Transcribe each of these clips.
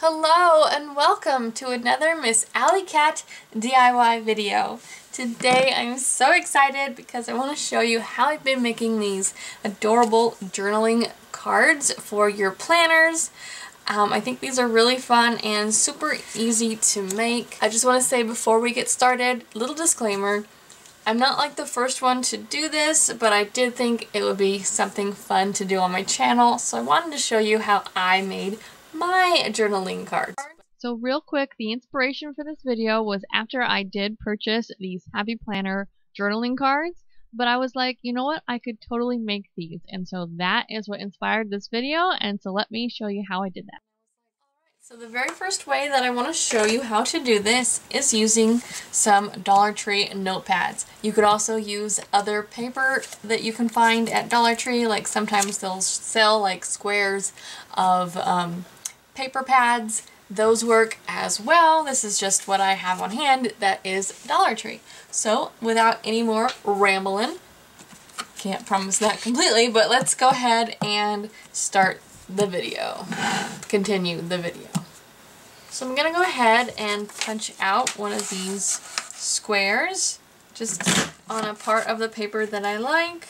Hello and welcome to another Miss Alley Cat DIY video. Today I'm so excited because I want to show you how I've been making these adorable journaling cards for your planners. I think these are really fun and super easy to make. I just want to say before we get started, little disclaimer, I'm not like the first one to do this, but I did think it would be something fun to do on my channel, so I wanted to show you how I made my journaling cards. So real quick, the inspiration for this video was after I did purchase these Happy Planner journaling cards, but I was like, you know what, I could totally make these, and so that is what inspired this video, and so let me show you how I did that. So the very first way that I want to show you how to do this is using some Dollar Tree notepads. You could also use other paper that you can find at Dollar Tree, like sometimes they'll sell like squares of paper pads. Those work as well. This is just what I have on hand that is Dollar Tree. So without any more rambling, can't promise that completely, but let's go ahead and start the video. Continue the video. So I'm gonna go ahead and punch out one of these squares just on a part of the paper that I like.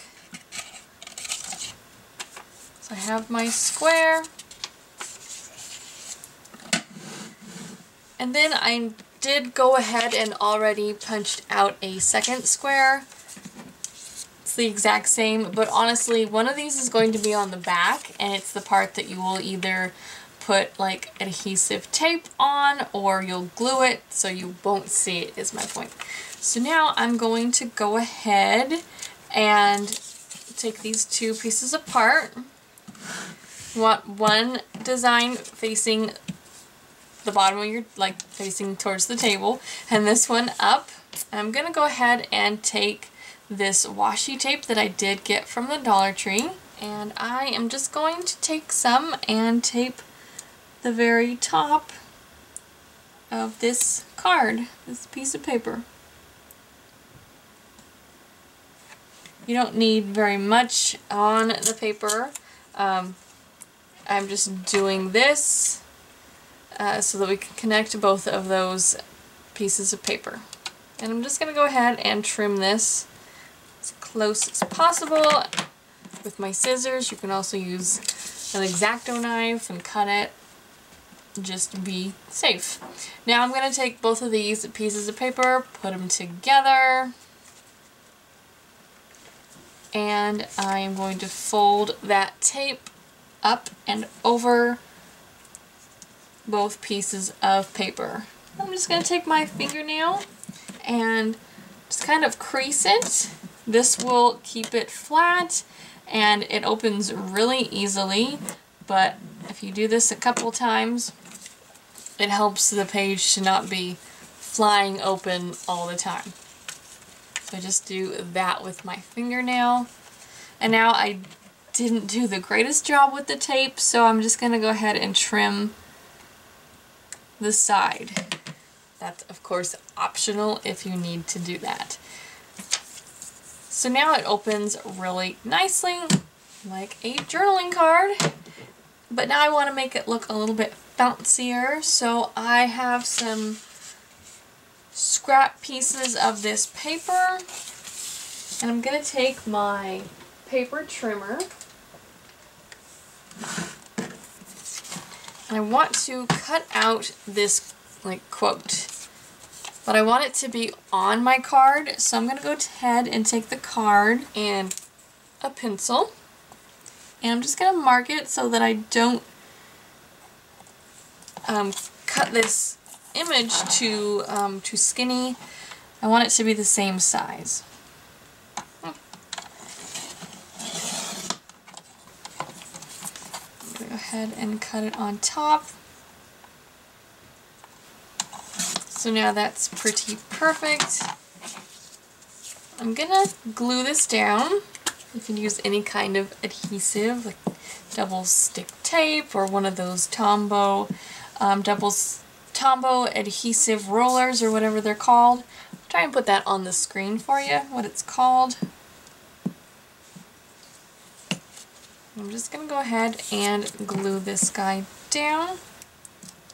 So I have my square. And then I did go ahead and already punched out a second square. It's the exact same, but honestly, one of these is going to be on the back, and it's the part that you will either put like adhesive tape on or you'll glue it so you won't see it, is my point. So now I'm going to go ahead and take these two pieces apart. You want one design facing the bottom of your, like facing towards the table, and this one up. I'm gonna go ahead and take this washi tape that I did get from the Dollar Tree, and I am just going to take some and tape the very top of this card, this piece of paper. You don't need very much on the paper. I'm just doing this so that we can connect both of those pieces of paper. And I'm just going to go ahead and trim this as close as possible with my scissors. You can also use an X-Acto knife and cut it. Just to be safe. Now I'm going to take both of these pieces of paper, put them together, and I am going to fold that tape up and over both pieces of paper. I'm just going to take my fingernail and just kind of crease it. This will keep it flat and it opens really easily, but if you do this a couple times, it helps the page to not be flying open all the time. So I just do that with my fingernail. And now I didn't do the greatest job with the tape, so I'm just going to go ahead and trim the side. That's of course optional if you need to do that. So now it opens really nicely like a journaling card, but now I want to make it look a little bit bouncier, so I have some scrap pieces of this paper, and I'm going to take my paper trimmer, and I want to cut out this like quote, but I want it to be on my card, so I'm going to go ahead and take the card and a pencil, and I'm just going to mark it so that I don't cut this image too skinny. I want it to be the same size. I'm going to go ahead and cut it on top. So now that's pretty perfect. I'm gonna glue this down. You can use any kind of adhesive, like double stick tape or one of those Tombow adhesive rollers or whatever they're called. I'll try and put that on the screen for you, what it's called. I'm just going to go ahead and glue this guy down.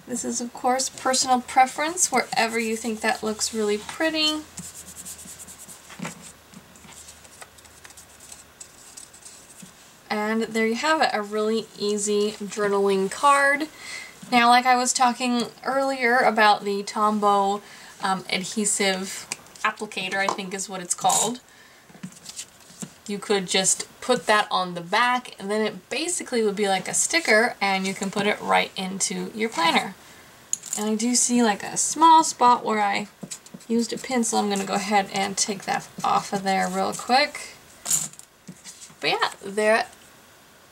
This is, of course, personal preference, wherever you think that looks really pretty. And there you have it, a really easy journaling card. Now, like I was talking earlier about the Tombow adhesive applicator, I think is what it's called. You could just put that on the back and then it basically would be like a sticker and you can put it right into your planner. And I do see like a small spot where I used a pencil. I'm going to go ahead and take that off of there real quick. But yeah,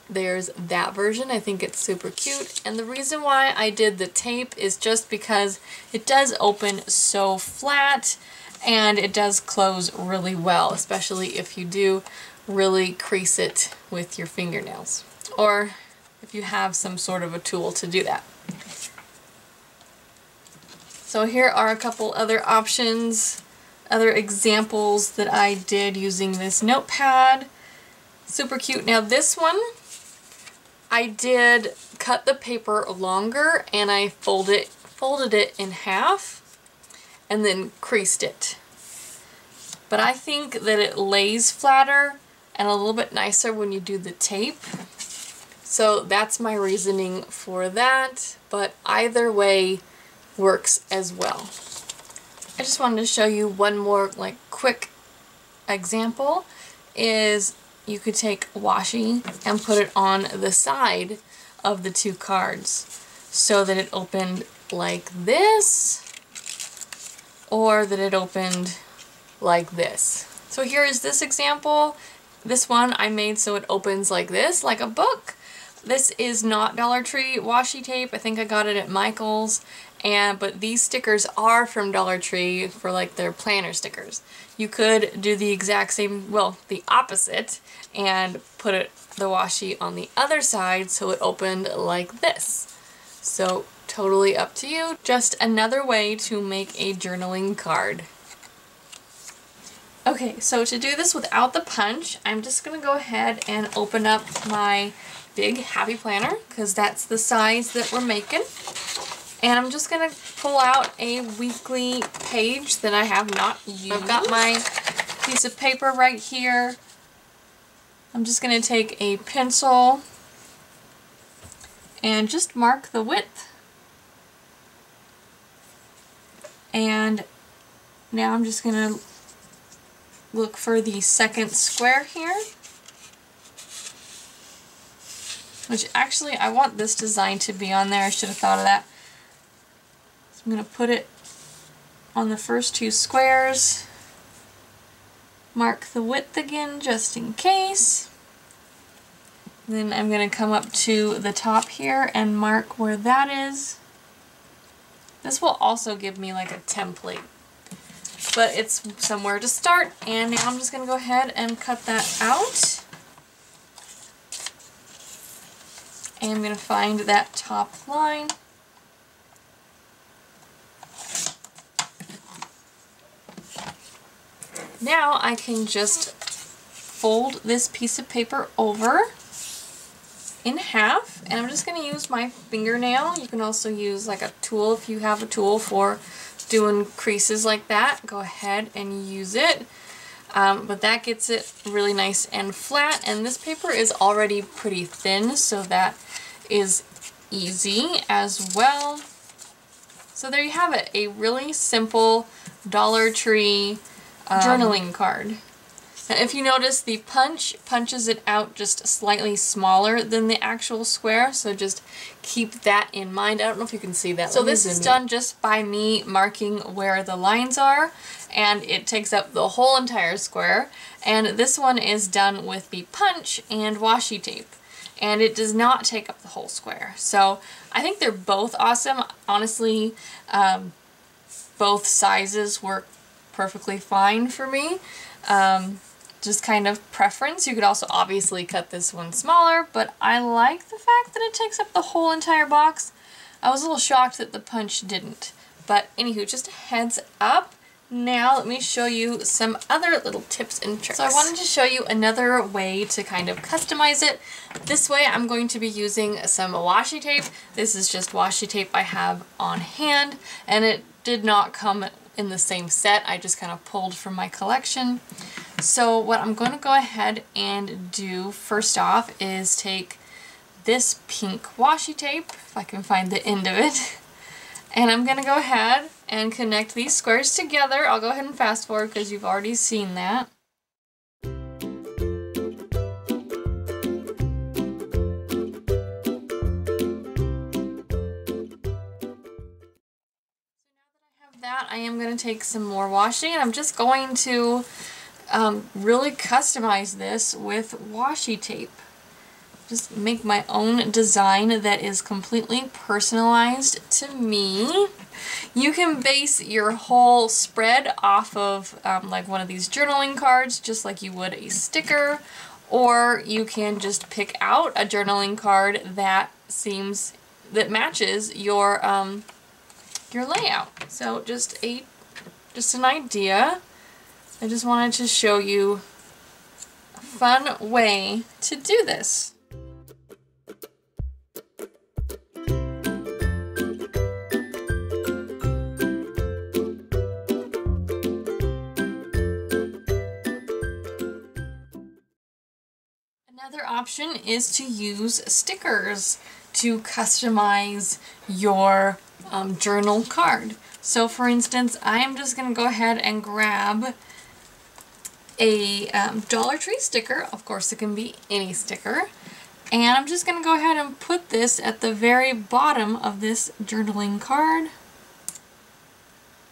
there's that version. I think it's super cute. And the reason why I did the tape is just because it does open so flat and it does close really well, especially if you do really crease it with your fingernails, or if you have some sort of a tool to do that. So here are a couple other options, other examples that I did using this notepad. Super cute. Now this one, I did cut the paper longer and I folded it in half and then creased it. But I think that it lays flatter and a little bit nicer when you do the tape. So that's my reasoning for that, but either way works as well. I just wanted to show you one more like quick example. Is you could take washi and put it on the side of the two cards so that it opened like this, or that it opened like this. So here is this example. This one I made so it opens like this, like a book. This is not Dollar Tree washi tape. I think I got it at Michael's. But these stickers are from Dollar Tree for like their planner stickers. You could do the exact same, well, the opposite, and put the washi on the other side so it opened like this. So totally up to you. Just another way to make a journaling card. Okay, so to do this without the punch, I'm just going to go ahead and open up my big Happy Planner, because that's the size that we're making. And I'm just going to pull out a weekly page that I have not used. I've got my piece of paper right here. I'm just going to take a pencil and just mark the width. And now I'm just going to look for the second square here. Which actually, I want this design to be on there. I should have thought of that. So I'm going to put it on the first two squares. Mark the width again, just in case. Then I'm going to come up to the top here and mark where that is. This will also give me like a template, but it's somewhere to start. And now I'm just going to go ahead and cut that out. And I'm going to find that top line. Now I can just fold this piece of paper over in half, and I'm just going to use my fingernail. You can also use like a tool if you have a tool for doing creases like that. Go ahead and use it. But that gets it really nice and flat, and this paper is already pretty thin, so that is easy as well. So there you have it, a really simple Dollar Tree journaling card. Now if you notice, the punches it out just slightly smaller than the actual square, so just keep that in mind. I don't know if you can see that. So this is done just by me marking where the lines are, and it takes up the whole entire square. And this one is done with the punch and washi tape, and it does not take up the whole square. So I think they're both awesome. Honestly, both sizes work perfectly fine for me. Just kind of preference. You could also obviously cut this one smaller, but I like the fact that it takes up the whole entire box. I was a little shocked that the punch didn't. But anywho, just a heads up, Now let me show you some other little tips and tricks. So I wanted to show you another way to kind of customize it. This way I'm going to be using some washi tape. This is just washi tape I have on hand, and it did not come in the same set. I just kind of pulled from my collection. So what I'm going to go ahead and do first off is take this pink washi tape, if I can find the end of it, and I'm going to go ahead and connect these squares together. I'll go ahead and fast forward because you've already seen that. So now that I have that, I am going to take some more washi, and I'm just going to really customize this with washi tape. Just make my own design that is completely personalized to me. You can base your whole spread off of like one of these journaling cards, just like you would a sticker, or you can just pick out a journaling card that matches your layout. So just an idea. I just wanted to show you a fun way to do this. Another option is to use stickers to customize your journal card. So for instance, I am just going to go ahead and grab a Dollar Tree sticker. Of course, it can be any sticker. And I'm just going to go ahead and put this at the very bottom of this journaling card.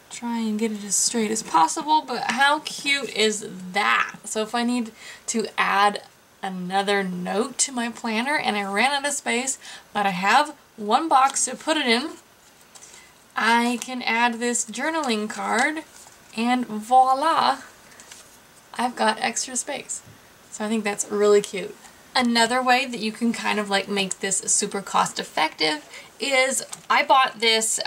Try and get it as straight as possible, but how cute is that? So if I need to add another note to my planner and I ran out of space, but I have one box to put it in, I can add this journaling card and voila, I've got extra space. So I think that's really cute. Another way that you can kind of like make this super cost effective is I bought this,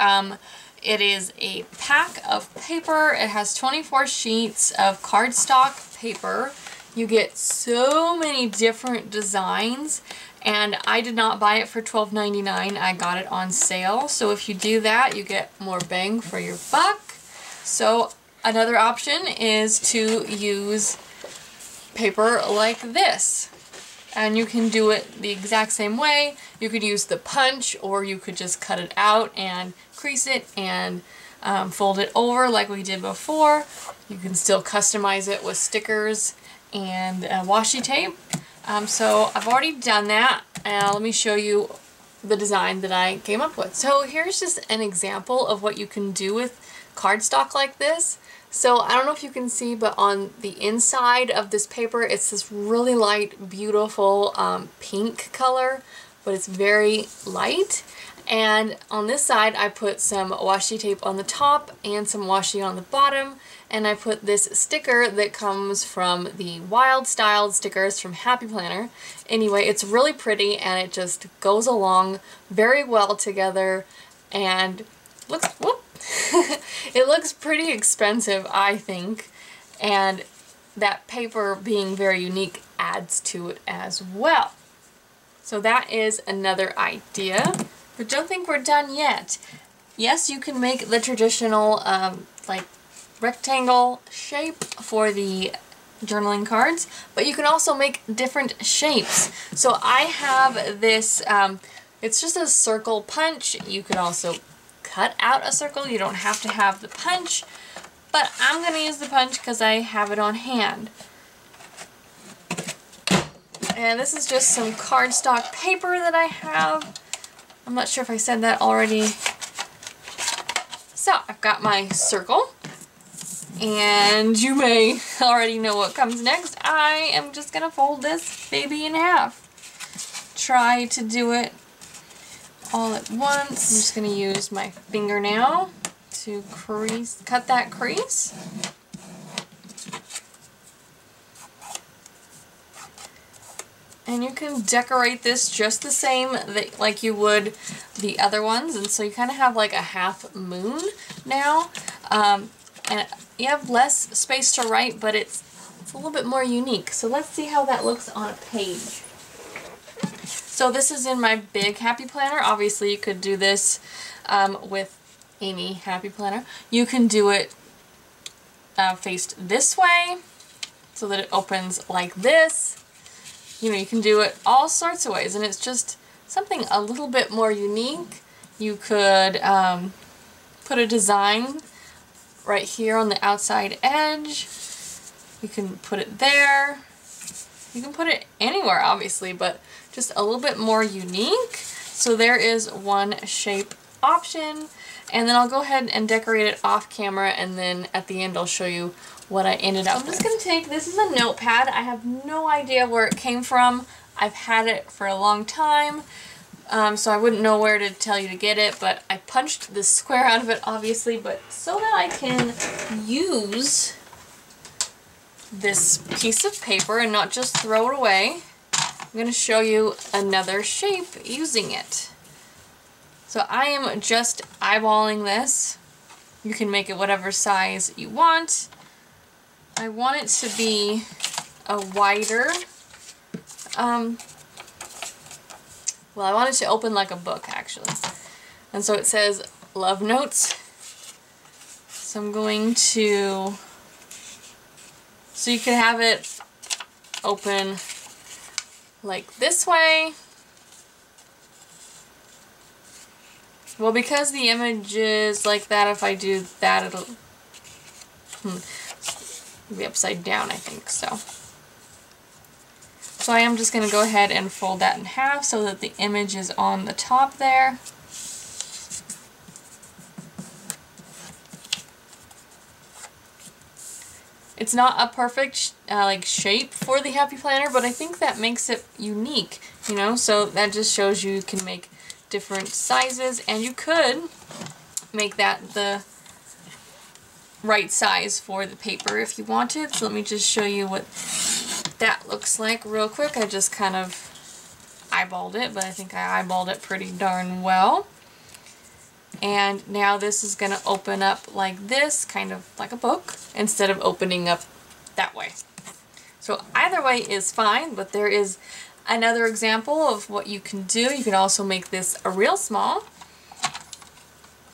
it is a pack of paper. It has 24 sheets of cardstock paper. You get so many different designs, and I did not buy it for $12.99. I got it on sale. So if you do that, you get more bang for your buck. So another option is to use paper like this. And you can do it the exact same way. You could use the punch, or you could just cut it out and crease it and fold it over like we did before. You can still customize it with stickers and washi tape. So I've already done that. Let me show you the design that I came up with. So here's just an example of what you can do with cardstock like this. So I don't know if you can see, but on the inside of this paper, it's this really light, beautiful pink color, but it's very light. And on this side, I put some washi tape on the top and some washi on the bottom. And I put this sticker that comes from the Wild Styled stickers from Happy Planner. Anyway, it's really pretty, and it just goes along very well together, and looks, whoop, it looks pretty expensive, I think, and that paper being very unique adds to it as well. So that is another idea, but don't think we're done yet. Yes, you can make the traditional like rectangle shape for the journaling cards, but you can also make different shapes. So I have this, it's just a circle punch. You could also cut out a circle. You don't have to have the punch, but I'm going to use the punch because I have it on hand. And this is just some cardstock paper that I have. I'm not sure if I said that already. So I've got my circle. And you may already know what comes next. I am just going to fold this baby in half. Try to do it all at once. I'm just going to use my fingernail to cut that crease. And you can decorate this just the same like you would the other ones. And so you kind of have like a half moon now. And you have less space to write, but it's a little bit more unique. So let's see how that looks on a page. So this is in my big Happy Planner. Obviously you could do this with any Happy Planner. You can do it faced this way so that it opens like this. You know, you can do it all sorts of ways, and it's just something a little bit more unique. You could put a design right here on the outside edge. You can put it there. You can put it anywhere, obviously, but just a little bit more unique. So there is one shape option, and then I'll go ahead and decorate it off camera, and then at the end I'll show you what I ended up with. I'm just going to take, this is a notepad. I have no idea where it came from. I've had it for a long time, so I wouldn't know where to tell you to get it, but I punched this square out of it, obviously, but so that I can use this piece of paper and not just throw it away, I'm going to show you another shape using it. So I am just eyeballing this. You can make it whatever size you want. I want it to be a wider, well, I want it to open like a book, actually. And so it says Love Notes. So I'm going to, so you can have it open like this way. Well, because the image is like that, if I do that, it'll be upside down, I think, so. So I am just going to go ahead and fold that in half so that the image is on the top there. It's not a perfect like shape for the Happy Planner, but I think that makes it unique, you know, so that just shows you can make different sizes, and you could make that the right size for the paper if you wanted. So let me just show you what that looks like real quick. I just kind of eyeballed it, but I think I eyeballed it pretty darn well. And now this is going to open up like this, kind of like a book, instead of opening up that way. So either way is fine, but there is another example of what you can do. You can also make this a real small.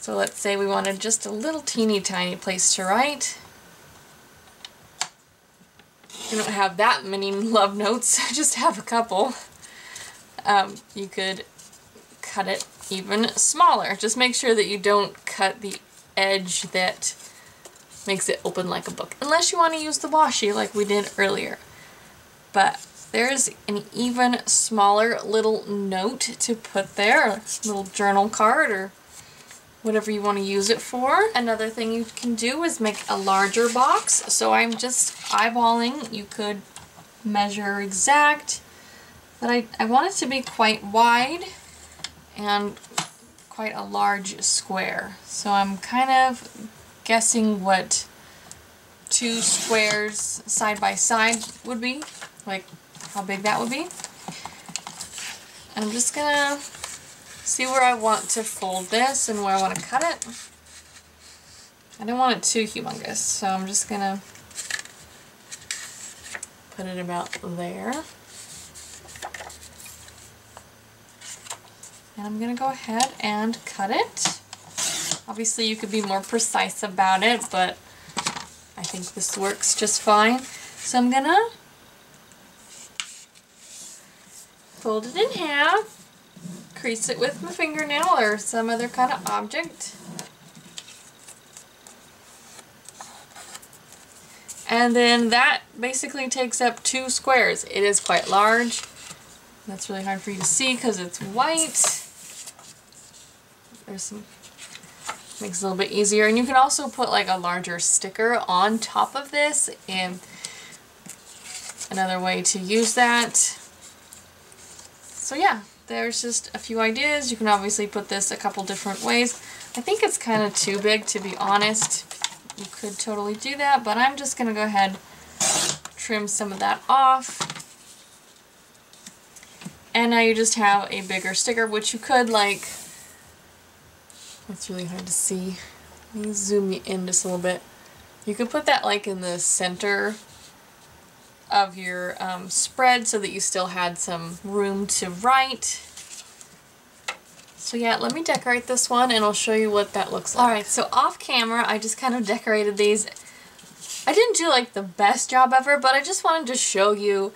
So let's say we wanted just a little teeny tiny place to write. You don't have that many love notes, just have a couple. You could cut it even smaller. Just make sure that you don't cut the edge that makes it open like a book, unless you want to use the washi like we did earlier. But there's an even smaller little note to put there, a little journal card or whatever you want to use it for. Another thing you can do is make a larger box. So I'm just eyeballing. You could measure exact, but I want it to be quite wide and quite a large square. So I'm kind of guessing what 2 squares side by side would be, like how big that would be. And I'm just gonna see where I want to fold this and where I want to cut it. I don't want it too humongous, so I'm just gonna put it about there. And I'm gonna go ahead and cut it. Obviously you could be more precise about it, but I think this works just fine. So I'm gonna fold it in half, crease it with my fingernail or some other kind of object. And then that basically takes up 2 squares. It is quite large. That's really hard for you to see because it's white. There's some, makes it a little bit easier. And you can also put like a larger sticker on top of this, and another way to use that. So yeah, there's just a few ideas. You can obviously put this a couple different ways. I think it's kind of too big, to be honest. You could totally do that, but I'm just going to go ahead, trim some of that off. And now you just have a bigger sticker, which you could like, it's really hard to see. Let me zoom you in just a little bit. You could put that like in the center of your spread so that you still had some room to write. So yeah, let me decorate this one and I'll show you what that looks like. Alright, so off camera I just kind of decorated these. I didn't do like the best job ever, but I just wanted to show you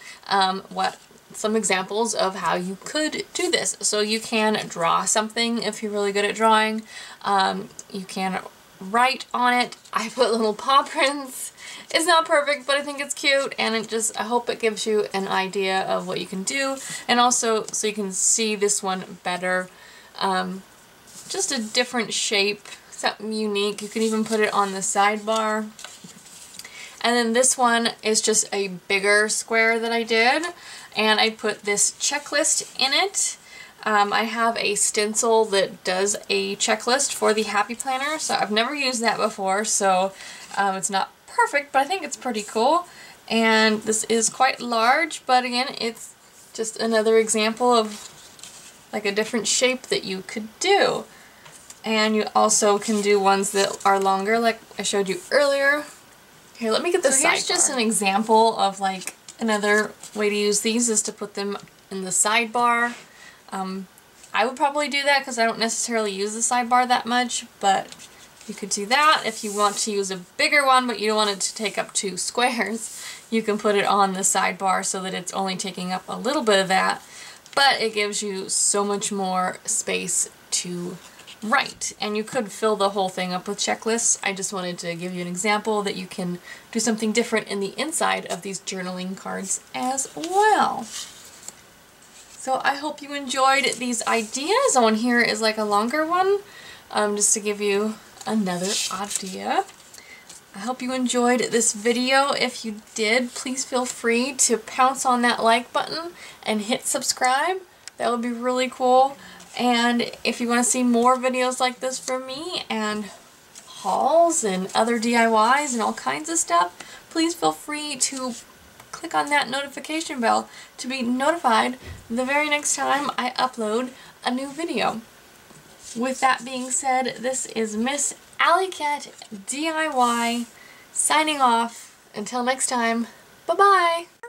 some examples of how you could do this. So you can draw something if you're really good at drawing. You can write on it. I put little paw prints. It's not perfect, but I think it's cute, and I hope it gives you an idea of what you can do, and also so you can see this one better. Just a different shape, something unique. You can even put it on the sidebar. And then this one is just a bigger square that I did, and I put this checklist in it. I have a stencil that does a checklist for the Happy Planner, so I've never used that before, so it's not perfect, but I think it's pretty cool. And this is quite large, but again, it's just another example of like a different shape that you could do. And you also can do ones that are longer, like I showed you earlier. Here, let me get this. So here's just an example of like another way to use these is to put them in the sidebar. I would probably do that because I don't necessarily use the sidebar that much, but you could do that. If you want to use a bigger one but you don't want it to take up 2 squares, you can put it on the sidebar so that it's only taking up a little bit of that, but it gives you so much more space to write. And you could fill the whole thing up with checklists. I just wanted to give you an example that you can do something different in the inside of these journaling cards as well. So I hope you enjoyed these ideas. One here is like a longer one, just to give you another idea. I hope you enjoyed this video. If you did, please feel free to pounce on that like button and hit subscribe. That would be really cool. And if you want to see more videos like this from me and hauls and other DIYs and all kinds of stuff, please feel free to click on that notification bell to be notified the very next time I upload a new video. With that being said, this is Miss Alley Cat DIY signing off. Until next time, bye-bye!